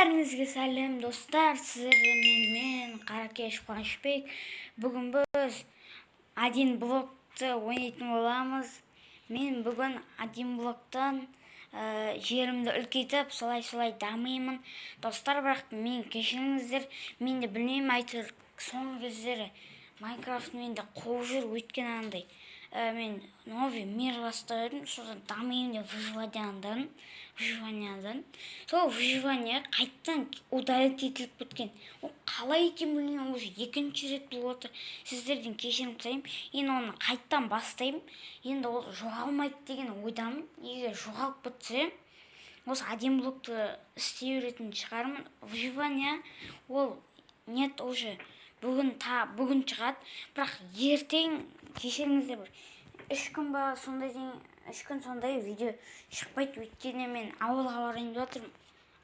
Бәріңізге сәлем достар, сіздермен мен Қаракеш Қуанышбек. Бүгін біз один блокты ойнайтын боламыз. Мен бүгін один блоктан жерімді үлкейтіп, солай дамимын. Достар, бірақ мен кешіріңіздер, мен де білмеймін, әйтеуір соңғы кездері Майнкрафт менде қуып жүр, өткен андай. Мен новый мир бастадым, содан дамимын деп выживаниядан. Сол выживание қайттан удалить етіліп кеткен. Ол қалай екен білмеймін, уже екінші рет болып отыр. Сіздерден кешірім сұраймын. Енді оны қайттан бастаймын. Енді ол жоғалмайды деген ойдамын. Егер жоғалып кетсе, осы один блокты істей беретін шығармын. Выживание ол нет уже. Бүгін шығады, бірақ ертең кешіріңіздер, бір 3 күн ба сондай 3 күн сондай видео шықпайды, өйткені мен ауылға барайын деп отырмын.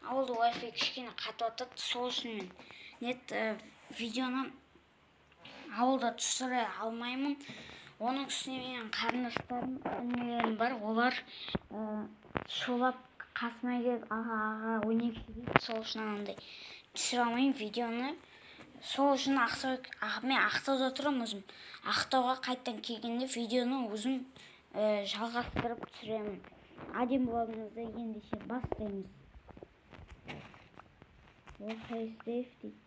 Ауылда Wi-Fi кішкене қатып жатады, сол үшін мен видеоны ауылда түсіре алмаймын. Оның үстіне менің қарындастарым, інілерім бар, олар шулап қасыма келіп аға ойнайық дейді, сол үшін анандай түсіре алмаймын видеоны. Сол үшін мен Ақтауда тұрамын өзім. Ақтауға қайттан келгенде видеоны өзім жалғастырып түсіремін. Один блогымызды ендеше бастаймыз. Волхайстейф дейді.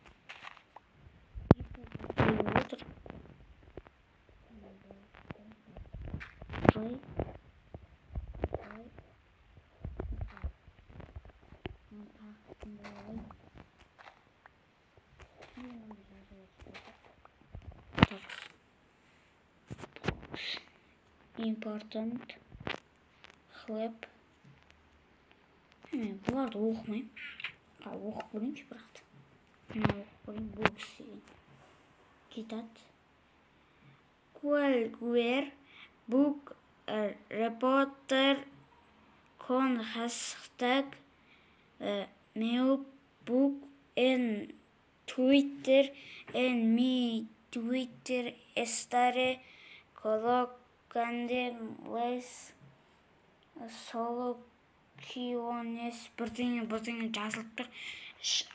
Отыр. Important хлеб. Бұларды оқымайым. Оқып көрейінші бірақ. Оқып көрейін, бұл кісі. Кетат. Cualquier book reporter con hashtag meu book en Twitter. En mi Twitter estaré colocando les soluciones бірдеңе жазылып тұр.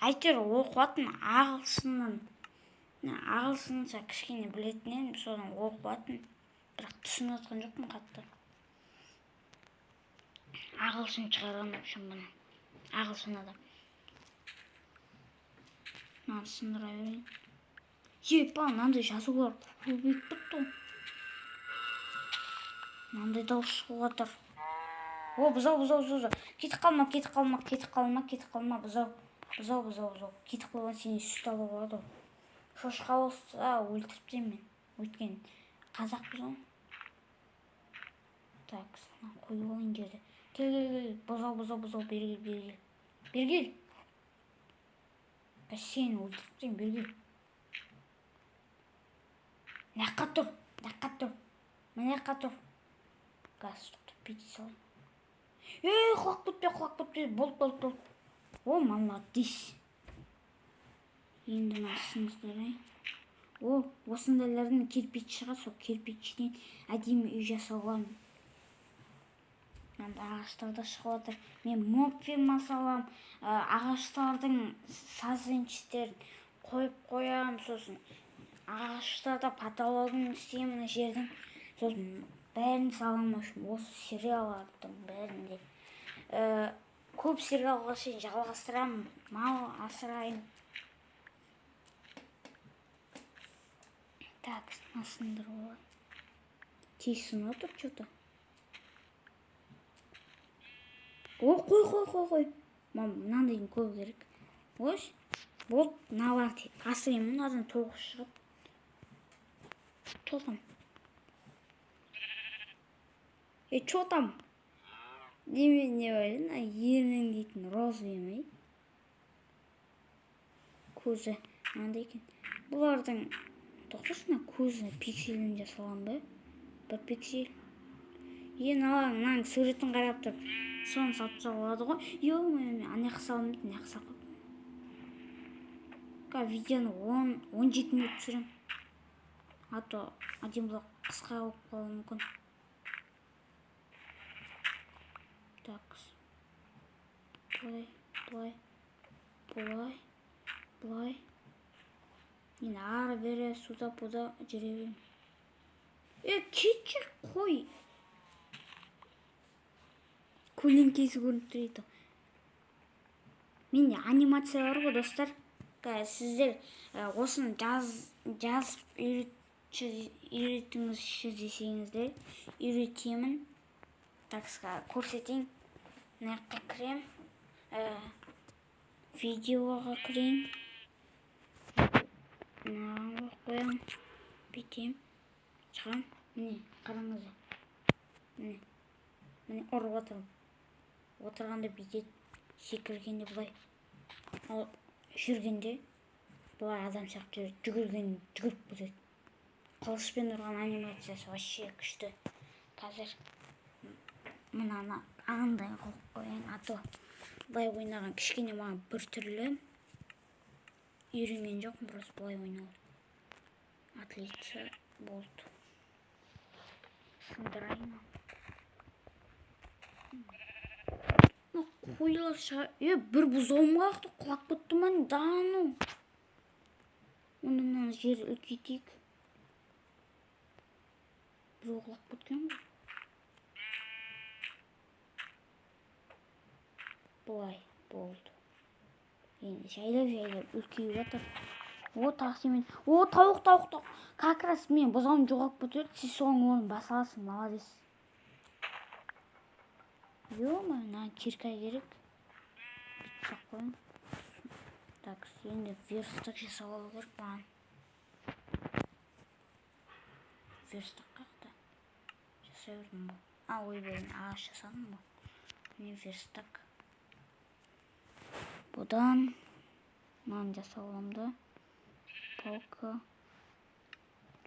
Әйтеуір оқуатын ағылшынша кішкене білетін едім, содан оқуатын, бірақ түсініп отқан жоқпын қатты. Ағылшын шығарған үшін бұны. Ағылшын адам. Мынаны сындыра берейін. Епа, мынандай жазулар көбейіп бітті. Мынандай дауыс шығып жатыр. О, бұзау. Кетіп қалма, бұзау. Кетіп қалған сені сүт алып алады. Шошқа болса өлтіріптен мен. Өйткен қазақ бұзау. Так, қойып алайын жерде. Кел, бұзау, бергел. Сені өлтіріптен бергел. Наққа тұр. Газ тұқтып бейті салайын. Құлақ бұтпе. Бол. О, молодец. Енді насыңыздар. Осындайлардың кирпич шыға, сол кирпичтен әдемі үй жасауған. Ағаштарда шығып отыр. Мен моб фирма салам, ағаштардың сазенчестерін қойып қоям, сосын ағаштарда потологын істеймін жердің, сосын бәрін салам үшін осы сериалардың бәрінде. Көп сериалға шейін жалғастырамын, мал асырайын. Так, насындыр олар. Тейсін отыр что-то. Қой. Мынандайын көп керек. Ось, бол, мыналар асырайын, мынадан тоғыз шығып. Что там? Что там? Демен не ойлын, ерінің дейтін розы емей. Көзі, мынандай екен. Бұлардың тоқтасына көзі пикселін жасалған ба? Бір пиксель. Мынаның суретін қарап тұр. Соны сатса болады ғой. Мен анаяқ салымды, наяқ сақып. Видеоны 17 минут түсірем. А то один блок қысқа болып қалуы мүмкін. Так. Бұлай. Мен ары бері суда пуда жүре берем. Кетші қой. Көлеңкесі көрініп тұрады. Менде анимация бар ғой, достар. Сіздер осыны жазып үйретіңізші десеңіздер, үйретемін. Так, көрсетейін. Мынаяққа кірем. Видеоға кірейін. Мынаған қоям. Бүйтем. Шығам. Міне, қараңыздар. Міне ұрып отырмын. Отырғанда бүйтеді. Секіргенде бұлай. Ал жүргенде бұлай адам сияқты жүгіріп кетеді. Қылышпен ұрған анимациясы вообще күшті. Қазір мынаны андай қылып қояйын. Ато бұлай ойнаған кішкене маған бір түрлі. Үйренген жоқпын, просто бұлай ойнау. Отлично болды. Сындырайын. Қойлар бір бұзауым қақты, құлап кетті ма? Дану. Онымнан жер үлкейтейік. Бір құлап кеткен ғой. Бұлай болды. Енді жайлап үлкейіп жатыр. Тақсимен. Тауық. Как раз мен бұзауым жоғалып кетеді. Сіз соған орын баса аласың, молодец. Ё-мо, мына кирка керек. Бүйтіп қойын. Так, енді верстак жасап алу керек маған. Верстак қақта. Жасай бердім бұл. Ойбайын, ағаш жасадым бұл. Міне верстак. Бұдан мынаны жасап аламды. Палка.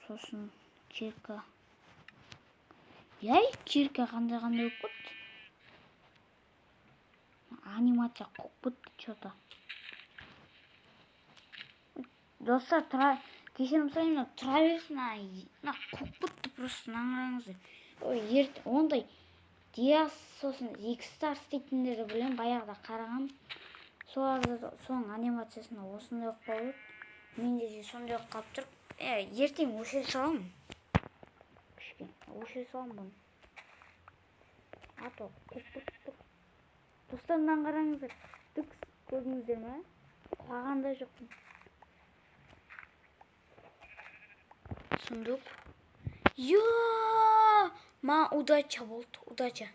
Сосын кирка. Кирка қандай болып кетті. Анимация қоқ бітті что-то. Достар, кешірім сұраймын, тұра берсін. Қоқ бітті просто, наңыраңызды. Ондай диас сосын X-Stars дейтіндері білем, баяғыда қарағам. Соның анимациясына осындай оқып қалып. Менде де сондай оқып қалып тұрып. Ертең өшіре салам. Өшіре салам бұны. Ато қоқ бітті. Достар, мынаны қараңыздар. Түкс көрдіңіздер ме? Құлағанда жоқпын. Сундук. Маған удача болды. Удача.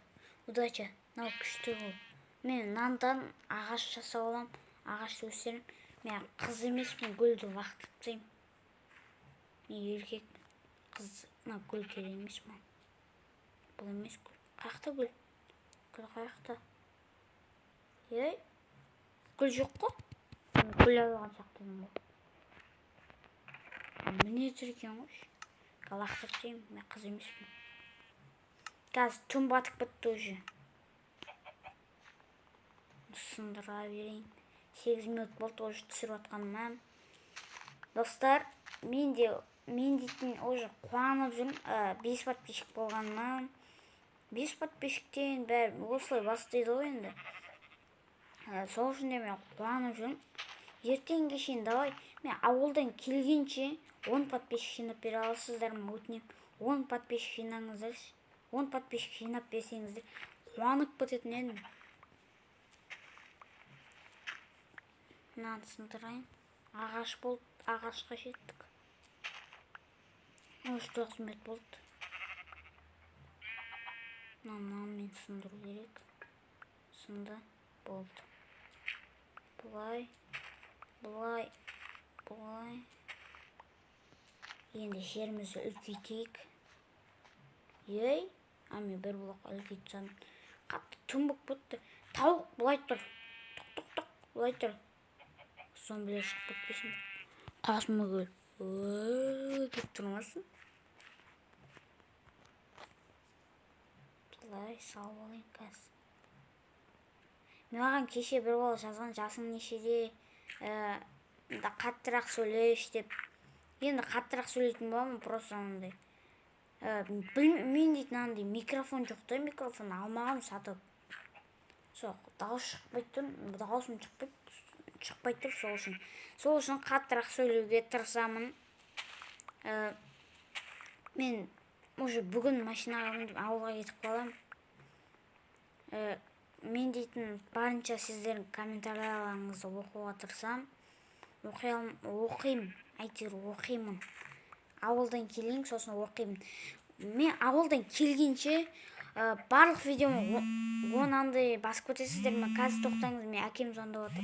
Мынау күшті болды. Мен мынандан ағаш жасап алам. Ағаш өсірем. Мен қыз емеспін, гүлді уақыт тапсайым. Мен еркек. Қыз, гүл керек емес маған. Бұл емес гүл. Қаяқта гүл? Гүл қаяқта? Гүл жоқ қой. Гүл алған сақтадым ғой. Міне жүрген ғой. Лақтырып деймін, мен қыз емеспін. Қазір түн батып бітті уже. Сындыра берейін. 8 минут болды уже түсіріп атқаныма. Достар, мен дейтін уже қуанып жүрмін. 5 подписчик болғаныма. 5 подписчиктен бәрі осылай бастайды ғой енді. Сол үшін де мен қуанып жүрмін. Ертең кешен давай, мен ауылдан келгенше 10 подписчик жинап бере аласыздар ма, өтінем. 10 подписчик жинаңыздар. 10 подписчик жинап берсеңіздер, қуанып кететін едім. Мынаны сындырайын. Ағаш болды, ағашқа жеттік. 9 минут болды. Мынаны мен сындыру керек. Сынды болды. Бұлай. Енді жерімізді үлкейтейік. Мен бір блок үлкейт саным. Қатты түн болып кетті. Тауық бұлай тұр. Тұқ, бұлай тұр. Зомбилер шығып кетпесін. Қасыма көл. Деп тұрмасын. Бұлай салып алайын қазір. Маған кеше бір бала жазған, жасың нешеде, қаттырақ сөйлеш деп. Енді қаттырақ сөйлейтін боламын, просто анандай. Мен дейтін анандай микрофон жоқта, микрофон алмағам сатып. Дауыс шықпайды, дауысым шықпай тұр, сол үшін қаттырақ сөйлеуге тырысамын. Мен уже бүгін машинаға мініп ауылға кетіп қалам. Мен дейтін барынша сіздердің комментарияларыңызды оқуға тырысам. Оқимын. Ауылдан келейін, сосын оқимын. Мен ауылдан келгенше барлық видеоны андай басып кетесіздер ме? Қазір тоқтаңыз, мен әкем звондап отыр.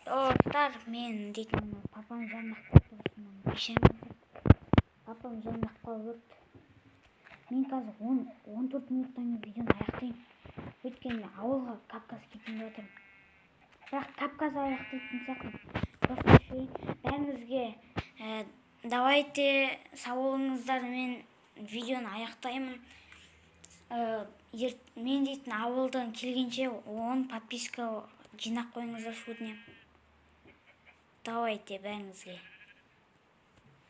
Достар, мен дейтін папам звондап қалды. Папам звондап қалып өрт. Мен қазір 14 минуттан кейін видеоны аяқтаймын. Өйткені мен ауылға Кавказ кетейін деп отырмын. Бірақ Кавказ аяқтайтын сияқты. Бәріңізге давайте сауалыңыздармен видеоны аяқтаймын. Мен дейтін ауылдан келгенше 10 подписка жинақ қойыңыздар, өтінемін. Давайте бәріңізге.